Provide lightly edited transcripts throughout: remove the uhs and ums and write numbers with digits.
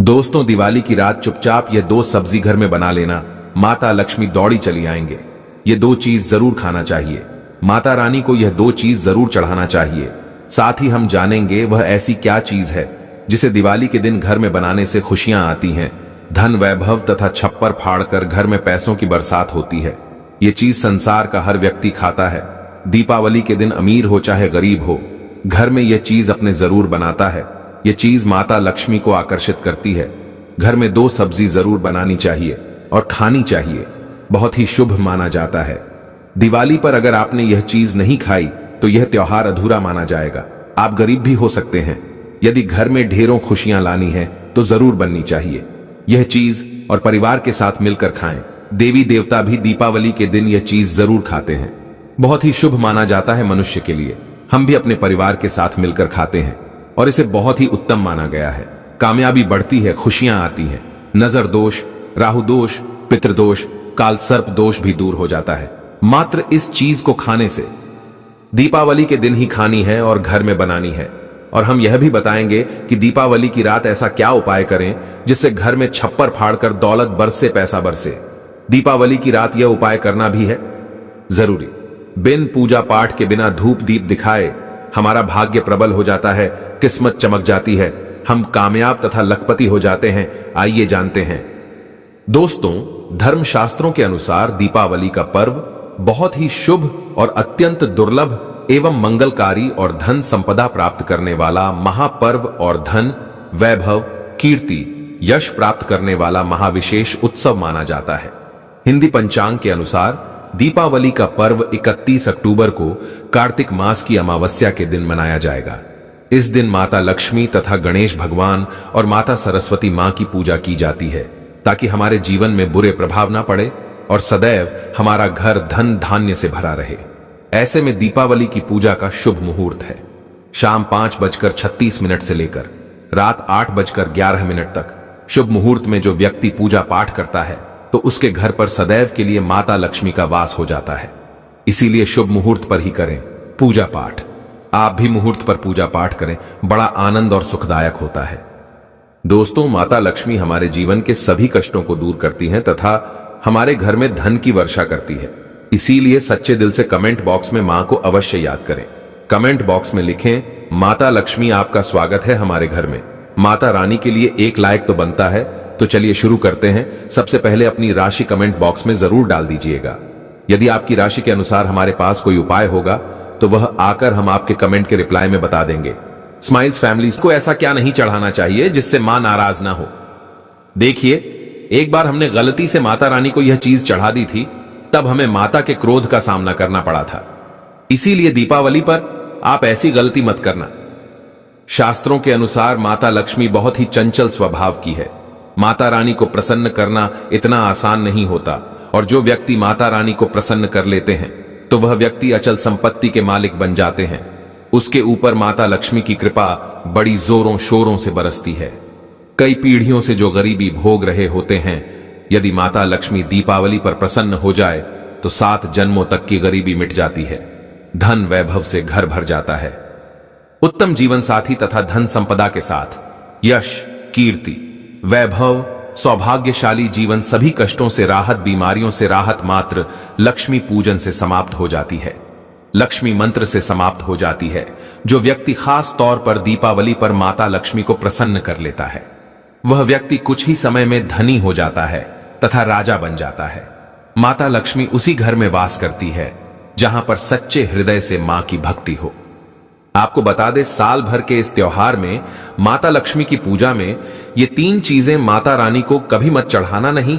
दोस्तों, दिवाली की रात चुपचाप ये दो सब्जी घर में बना लेना, माता लक्ष्मी दौड़ी चली आएंगे। ये दो चीज जरूर खाना चाहिए। माता रानी को यह दो चीज जरूर चढ़ाना चाहिए। साथ ही हम जानेंगे वह ऐसी क्या चीज है जिसे दिवाली के दिन घर में बनाने से खुशियां आती हैं, धन वैभव तथा छप्पर फाड़कर घर में पैसों की बरसात होती है। ये चीज संसार का हर व्यक्ति खाता है। दीपावली के दिन अमीर हो चाहे गरीब हो, घर में यह चीज अपने जरूर बनाता है। ये चीज माता लक्ष्मी को आकर्षित करती है। घर में दो सब्जी जरूर बनानी चाहिए और खानी चाहिए। बहुत ही शुभ माना जाता है। दिवाली पर अगर आपने यह चीज नहीं खाई तो यह त्योहार अधूरा माना जाएगा। आप गरीब भी हो सकते हैं। यदि घर में ढेरों खुशियां लानी है तो जरूर बननी चाहिए। यह चीज और परिवार के साथ मिलकर खाएं। देवी देवता भी दीपावली के दिन यह चीज जरूर खाते हैं। बहुत ही शुभ माना जाता है मनुष्य के लिए। हम भी अपने परिवार के साथ मिलकर खाते हैं और इसे बहुत ही उत्तम माना गया है। कामयाबी बढ़ती है, खुशियां आती हैं, नजर दोष, राहु दोष, पितृदोष, काल सर्प दोष भी दूर हो जाता है। मात्र इस चीज को खाने से। दीपावली के दिन ही खानी है और घर में बनानी है। और हम यह भी बताएंगे कि दीपावली की रात ऐसा क्या उपाय करें जिससे घर में छप्पर फाड़कर दौलत बरसे, पैसा बरसे। दीपावली की रात यह उपाय करना भी है जरूरी। बिन पूजा पाठ के बिना धूप दीप दिखाए हमारा भाग्य प्रबल हो जाता है, किस्मत चमक जाती है, हम कामयाब तथा लखपति हो जाते हैं। आइए जानते हैं। दोस्तों, धर्मशास्त्रों के अनुसार दीपावली का पर्व बहुत ही शुभ और अत्यंत दुर्लभ एवं मंगलकारी और धन संपदा प्राप्त करने वाला महापर्व और धन, वैभव, कीर्ति, यश प्राप्त करने वाला महाविशेष उत्सव माना जाता है। हिंदी पंचांग के अनुसार दीपावली का पर्व 31 अक्टूबर को कार्तिक मास की अमावस्या के दिन मनाया जाएगा। इस दिन माता लक्ष्मी तथा गणेश भगवान और माता सरस्वती मां की पूजा की जाती है ताकि हमारे जीवन में बुरे प्रभाव ना पड़े और सदैव हमारा घर धन धान्य से भरा रहे। ऐसे में दीपावली की पूजा का शुभ मुहूर्त है शाम 5:36 से लेकर रात 8:11 तक। शुभ मुहूर्त में जो व्यक्ति पूजा पाठ करता है तो उसके घर पर सदैव के लिए माता लक्ष्मी का वास हो जाता है। इसीलिए शुभ मुहूर्त पर ही करें पूजा पाठ। आप भी मुहूर्त पर पूजा पाठ करें, बड़ा आनंद और सुखदायक होता है। दोस्तों, माता लक्ष्मी हमारे जीवन के सभी कष्टों को दूर करती हैं तथा हमारे घर में धन की वर्षा करती है। इसीलिए सच्चे दिल से कमेंट बॉक्स में मां को अवश्य याद करें। कमेंट बॉक्स में लिखें, माता लक्ष्मी आपका स्वागत है हमारे घर में। माता रानी के लिए एक लाइक तो बनता है। तो चलिए शुरू करते हैं। सबसे पहले अपनी राशि कमेंट बॉक्स में जरूर डाल दीजिएगा। यदि आपकी राशि के अनुसार हमारे पास कोई उपाय होगा तो वह आकर हम आपके कमेंट के रिप्लाई में बता देंगे। स्माइल्स फैमिली को ऐसा क्या नहीं चढ़ाना चाहिए जिससे मां नाराज ना हो। देखिए, एक बार हमने गलती से माता रानी को यह चीज चढ़ा दी थी, तब हमें माता के क्रोध का सामना करना पड़ा था। इसीलिए दीपावली पर आप ऐसी गलती मत करना। शास्त्रों के अनुसार माता लक्ष्मी बहुत ही चंचल स्वभाव की है। माता रानी को प्रसन्न करना इतना आसान नहीं होता और जो व्यक्ति माता रानी को प्रसन्न कर लेते हैं तो वह व्यक्ति अचल संपत्ति के मालिक बन जाते हैं। उसके ऊपर माता लक्ष्मी की कृपा बड़ी जोरों शोरों से बरसती है। कई पीढ़ियों से जो गरीबी भोग रहे होते हैं, यदि माता लक्ष्मी दीपावली पर प्रसन्न हो जाए तो 7 जन्मों तक की गरीबी मिट जाती है। धन वैभव से घर भर जाता है। उत्तम जीवन साथी तथा धन संपदा के साथ यश, कीर्ति, वैभव, सौभाग्यशाली जीवन, सभी कष्टों से राहत, बीमारियों से राहत मात्र लक्ष्मी पूजन से समाप्त हो जाती है। लक्ष्मी मंत्र से समाप्त हो जाती है। जो व्यक्ति खास तौर पर दीपावली पर माता लक्ष्मी को प्रसन्न कर लेता है वह व्यक्ति कुछ ही समय में धनी हो जाता है तथा राजा बन जाता है। माता लक्ष्मी उसी घर में वास करती है जहां पर सच्चे हृदय से मां की भक्ति हो। आपको बता दें, साल भर के इस त्योहार में माता लक्ष्मी की पूजा में ये 3 चीजें माता रानी को कभी मत चढ़ाना, नहीं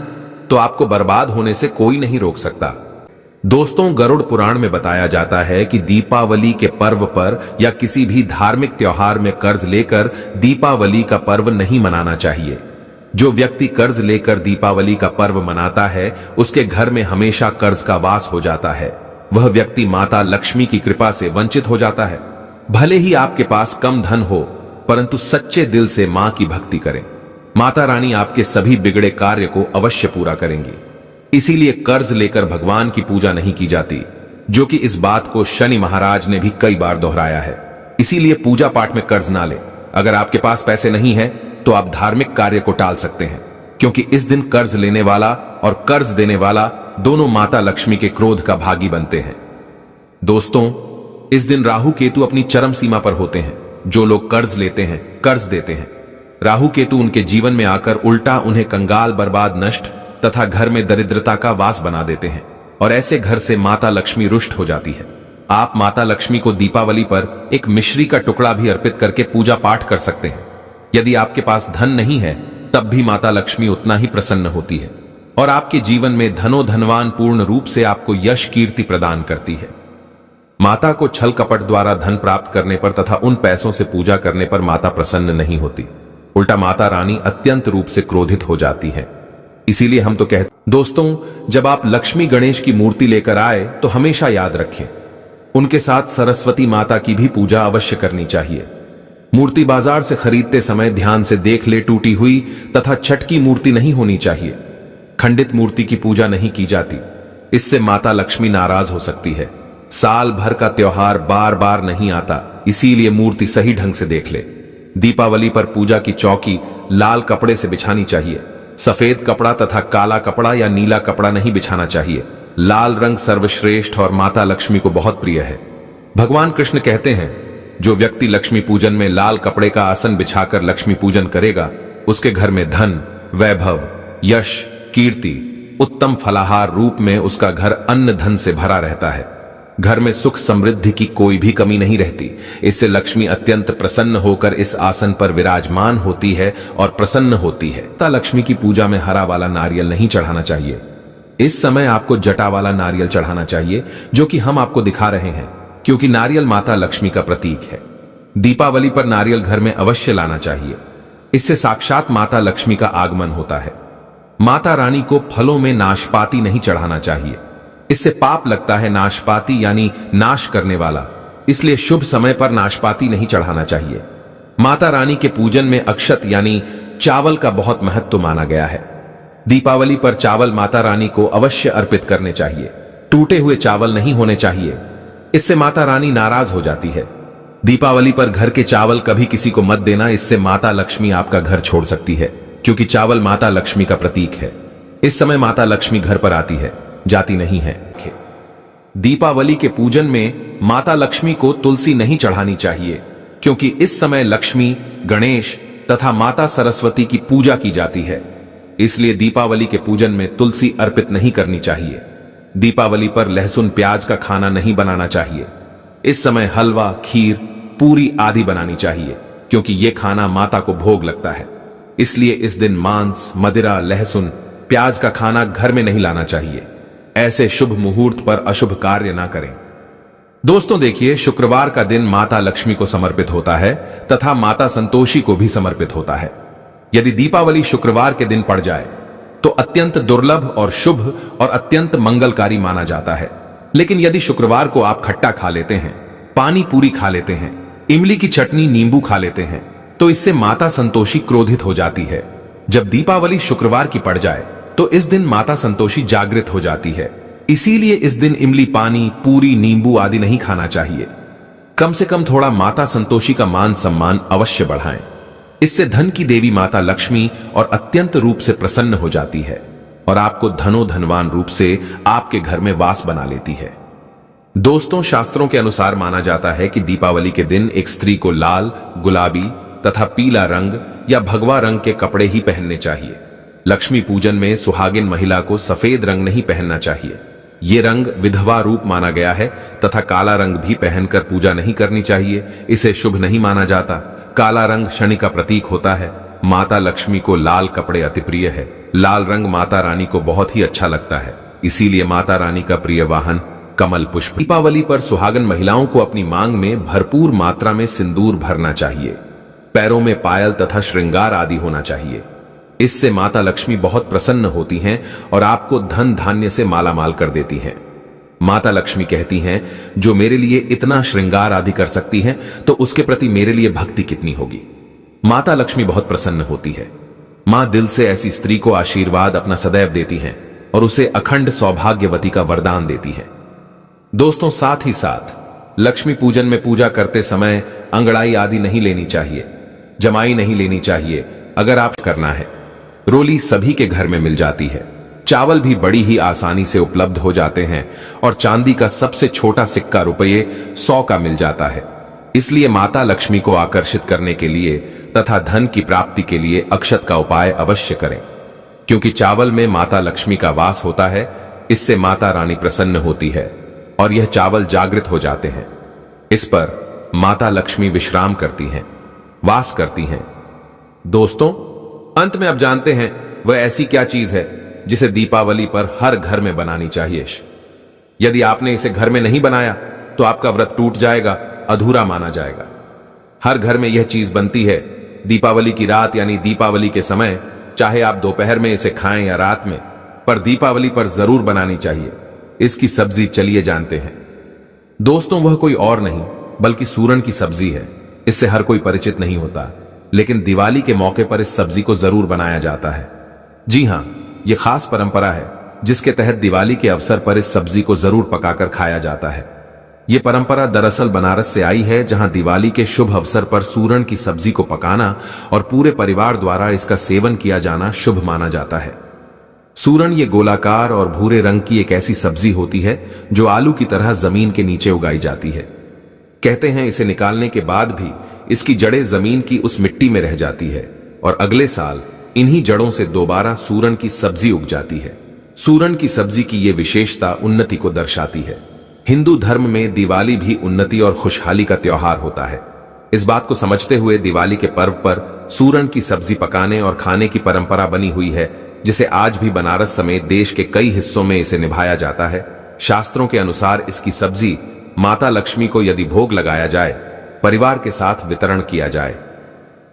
तो आपको बर्बाद होने से कोई नहीं रोक सकता। दोस्तों, गरुड़ पुराण में बताया जाता है कि दीपावली के पर्व पर या किसी भी धार्मिक त्योहार में कर्ज लेकर दीपावली का पर्व नहीं मनाना चाहिए। जो व्यक्ति कर्ज लेकर दीपावली का पर्व मनाता है उसके घर में हमेशा कर्ज का वास हो जाता है। वह व्यक्ति माता लक्ष्मी की कृपा से वंचित हो जाता है। भले ही आपके पास कम धन हो, परंतु सच्चे दिल से मां की भक्ति करें। माता रानी आपके सभी बिगड़े कार्य को अवश्य पूरा करेंगी। इसीलिए कर्ज लेकर भगवान की पूजा नहीं की जाती, जो कि इस बात को शनि महाराज ने भी कई बार दोहराया है। इसीलिए पूजा पाठ में कर्ज ना ले। अगर आपके पास पैसे नहीं है तो आप धार्मिक कार्य को टाल सकते हैं, क्योंकि इस दिन कर्ज लेने वाला और कर्ज देने वाला दोनों माता लक्ष्मी के क्रोध का भागी बनते हैं। दोस्तों, इस दिन राहु केतु अपनी चरम सीमा पर होते हैं। जो लोग कर्ज लेते हैं, कर्ज देते हैं, राहु केतु उनके जीवन में आकर उल्टा उन्हें कंगाल, बर्बाद, नष्ट तथा घर में दरिद्रता का वास बना देते हैं और ऐसे घर से माता लक्ष्मी रुष्ट हो जाती है। आप माता लक्ष्मी को दीपावली पर एक मिश्री का टुकड़ा भी अर्पित करके पूजा पाठ कर सकते हैं। यदि आपके पास धन नहीं है, तब भी माता लक्ष्मी उतना ही प्रसन्न होती है और आपके जीवन में धनवान पूर्ण रूप से आपको यश कीर्ति प्रदान करती है। माता को छल कपट द्वारा धन प्राप्त करने पर तथा उन पैसों से पूजा करने पर माता प्रसन्न नहीं होती, उल्टा माता रानी अत्यंत रूप से क्रोधित हो जाती है। इसीलिए हम तो कहते दोस्तों, जब आप लक्ष्मी गणेश की मूर्ति लेकर आए तो हमेशा याद रखें, उनके साथ सरस्वती माता की भी पूजा अवश्य करनी चाहिए। मूर्ति बाजार से खरीदते समय ध्यान से देख ले, टूटी हुई तथा छटकी मूर्ति नहीं होनी चाहिए। खंडित मूर्ति की पूजा नहीं की जाती, इससे माता लक्ष्मी नाराज हो सकती है। साल भर का त्योहार बार बार नहीं आता, इसीलिए मूर्ति सही ढंग से देख ले। दीपावली पर पूजा की चौकी लाल कपड़े से बिछानी चाहिए। सफेद कपड़ा तथा काला कपड़ा या नीला कपड़ा नहीं बिछाना चाहिए। लाल रंग सर्वश्रेष्ठ और माता लक्ष्मी को बहुत प्रिय है। भगवान कृष्ण कहते हैं, जो व्यक्ति लक्ष्मी पूजन में लाल कपड़े का आसन बिछाकर लक्ष्मी पूजन करेगा, उसके घर में धन, वैभव, यश, कीर्ति, उत्तम फलाहार रूप में उसका घर अन्न धन से भरा रहता है। घर में सुख समृद्धि की कोई भी कमी नहीं रहती। इससे लक्ष्मी अत्यंत प्रसन्न होकर इस आसन पर विराजमान होती है और प्रसन्न होती है। माता लक्ष्मी की पूजा में हरा वाला नारियल नहीं चढ़ाना चाहिए। इस समय आपको जटा वाला नारियल चढ़ाना चाहिए, जो कि हम आपको दिखा रहे हैं, क्योंकि नारियल माता लक्ष्मी का प्रतीक है। दीपावली पर नारियल घर में अवश्य लाना चाहिए, इससे साक्षात माता लक्ष्मी का आगमन होता है। माता रानी को फलों में नाशपाती नहीं चढ़ाना चाहिए, इससे पाप लगता है। नाशपाती यानी नाश करने वाला, इसलिए शुभ समय पर नाशपाती नहीं चढ़ाना चाहिए। माता रानी के पूजन में अक्षत यानी चावल का बहुत महत्व माना गया है। दीपावली पर चावल माता रानी को अवश्य अर्पित करने चाहिए। टूटे हुए चावल नहीं होने चाहिए, इससे माता रानी नाराज हो जाती है। दीपावली पर घर के चावल कभी किसी को मत देना, इससे माता लक्ष्मी आपका घर छोड़ सकती है, क्योंकि चावल माता लक्ष्मी का प्रतीक है। इस समय माता लक्ष्मी घर पर आती है, जाती नहीं है। दीपावली के पूजन में माता लक्ष्मी को तुलसी नहीं चढ़ानी चाहिए, क्योंकि इस समय लक्ष्मी, गणेश तथा माता सरस्वती की पूजा की जाती है। इसलिए दीपावली के पूजन में तुलसी अर्पित नहीं करनी चाहिए। दीपावली पर लहसुन प्याज का खाना नहीं बनाना चाहिए। इस समय हलवा, खीर, पूरी आदि बनानी चाहिए, क्योंकि यह खाना माता को भोग लगता है। इसलिए इस दिन मांस, मदिरा, लहसुन, प्याज का खाना घर में नहीं लाना चाहिए। ऐसे शुभ मुहूर्त पर अशुभ कार्य ना करें। दोस्तों देखिए, शुक्रवार का दिन माता लक्ष्मी को समर्पित होता है तथा माता संतोषी को भी समर्पित होता है। यदि दीपावली शुक्रवार के दिन पड़ जाए तो अत्यंत दुर्लभ और शुभ और अत्यंत मंगलकारी माना जाता है। लेकिन यदि शुक्रवार को आप खट्टा खा लेते हैं, पानी पूरी खा लेते हैं, इमली की चटनी, नींबू खा लेते हैं, तो इससे माता संतोषी क्रोधित हो जाती है। जब दीपावली शुक्रवार की पड़ जाए तो इस दिन माता संतोषी जागृत हो जाती है। इसीलिए इस दिन इमली, पानी, पूरी, नींबू आदि नहीं खाना चाहिए। कम से कम थोड़ा माता संतोषी का मान सम्मान अवश्य बढ़ाएं। इससे धन की देवी माता लक्ष्मी और अत्यंत रूप से प्रसन्न हो जाती है और आपको धनवान रूप से आपके घर में वास बना लेती है। दोस्तों, शास्त्रों के अनुसार माना जाता है कि दीपावली के दिन एक स्त्री को लाल, गुलाबी तथा पीला रंग या भगवा रंग के कपड़े ही पहनने चाहिए। लक्ष्मी पूजन में सुहागिन महिला को सफेद रंग नहीं पहनना चाहिए। ये रंग विधवा रूप माना गया है तथा काला रंग भी पहनकर पूजा नहीं करनी चाहिए, इसे शुभ नहीं माना जाता। काला रंग शनि का प्रतीक होता है। माता लक्ष्मी को लाल कपड़े अति प्रिय है। लाल रंग माता रानी को बहुत ही अच्छा लगता है, इसीलिए माता रानी का प्रिय वाहन कमल पुष्प। दीपावली पर सुहागन महिलाओं को अपनी मांग में भरपूर मात्रा में सिंदूर भरना चाहिए। पैरों में पायल तथा श्रृंगार आदि होना चाहिए। इससे माता लक्ष्मी बहुत प्रसन्न होती हैं और आपको धन धान्य से मालामाल कर देती हैं। माता लक्ष्मी कहती हैं, जो मेरे लिए इतना श्रृंगार आदि कर सकती हैं, तो उसके प्रति मेरे लिए भक्ति कितनी होगी। माता लक्ष्मी बहुत प्रसन्न होती है। मां दिल से ऐसी स्त्री को आशीर्वाद अपना सदैव देती हैं और उसे अखंड सौभाग्यवती का वरदान देती है। दोस्तों, साथ ही साथ लक्ष्मी पूजन में पूजा करते समय अंगड़ाई आदि नहीं लेनी चाहिए, जमाई नहीं लेनी चाहिए, अगर आप करना है। रोली सभी के घर में मिल जाती है। चावल भी बड़ी ही आसानी से उपलब्ध हो जाते हैं और चांदी का सबसे छोटा सिक्का ₹100 का मिल जाता है। इसलिए माता लक्ष्मी को आकर्षित करने के लिए तथा धन की प्राप्ति के लिए अक्षत का उपाय अवश्य करें, क्योंकि चावल में माता लक्ष्मी का वास होता है। इससे माता रानी प्रसन्न होती है और यह चावल जागृत हो जाते हैं। इस पर माता लक्ष्मी विश्राम करती हैं, वास करती हैं। दोस्तों, अंत में अब जानते हैं वह ऐसी क्या चीज है जिसे दीपावली पर हर घर में बनानी चाहिए। यदि आपने इसे घर में नहीं बनाया तो आपका व्रत टूट जाएगा, अधूरा माना जाएगा। हर घर में यह चीज बनती है दीपावली की रात, यानी दीपावली के समय। चाहे आप दोपहर में इसे खाएं या रात में, पर दीपावली पर जरूर बनानी चाहिए। इसकी सब्जी चलिए जानते हैं। दोस्तों, वह कोई और नहीं बल्कि सूरन की सब्जी है। इससे हर कोई परिचित नहीं होता, लेकिन दिवाली के मौके पर इस सब्जी को जरूर बनाया जाता है। जी हां, यह खास परंपरा है जिसके तहत दिवाली के अवसर पर इस सब्जी को जरूर पकाकर खाया जाता है। यह परंपरा दरअसल बनारस से आई है, जहां दिवाली के शुभ अवसर पर सूरन की सब्जी को पकाना और पूरे परिवार द्वारा इसका सेवन किया जाना शुभ माना जाता है। सूरन ये गोलाकार और भूरे रंग की एक ऐसी सब्जी होती है जो आलू की तरह जमीन के नीचे उगाई जाती है। कहते हैं इसे निकालने के बाद भी इसकी जड़ें जमीन की उस मिट्टी में रह जाती है और अगले साल इन्हीं जड़ों से दोबारा सूरन की सब्जी उग जाती है। सूरन की सब्जी की यह विशेषता उन्नति को दर्शाती है। हिंदू धर्म में दिवाली भी उन्नति और खुशहाली का त्योहार होता है। इस बात को समझते हुए दिवाली के पर्व पर सूरन की सब्जी पकाने और खाने की परंपरा बनी हुई है, जिसे आज भी बनारस समेत देश के कई हिस्सों में इसे निभाया जाता है। शास्त्रों के अनुसार इसकी सब्जी माता लक्ष्मी को यदि भोग लगाया जाए, परिवार के साथ वितरण किया जाए।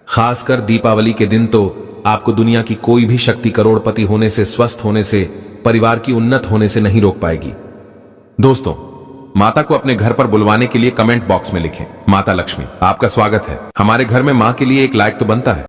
खासकर दीपावली के दिन तो आपको दुनिया की कोई भी शक्ति करोड़पति होने से, स्वस्थ होने से, परिवार की उन्नत होने से नहीं रोक पाएगी। दोस्तों, माता को अपने घर पर बुलवाने के लिए कमेंट बॉक्स में लिखें, माता लक्ष्मी आपका स्वागत है। हमारे घर में मां के लिए एक लाइक तो बनता है।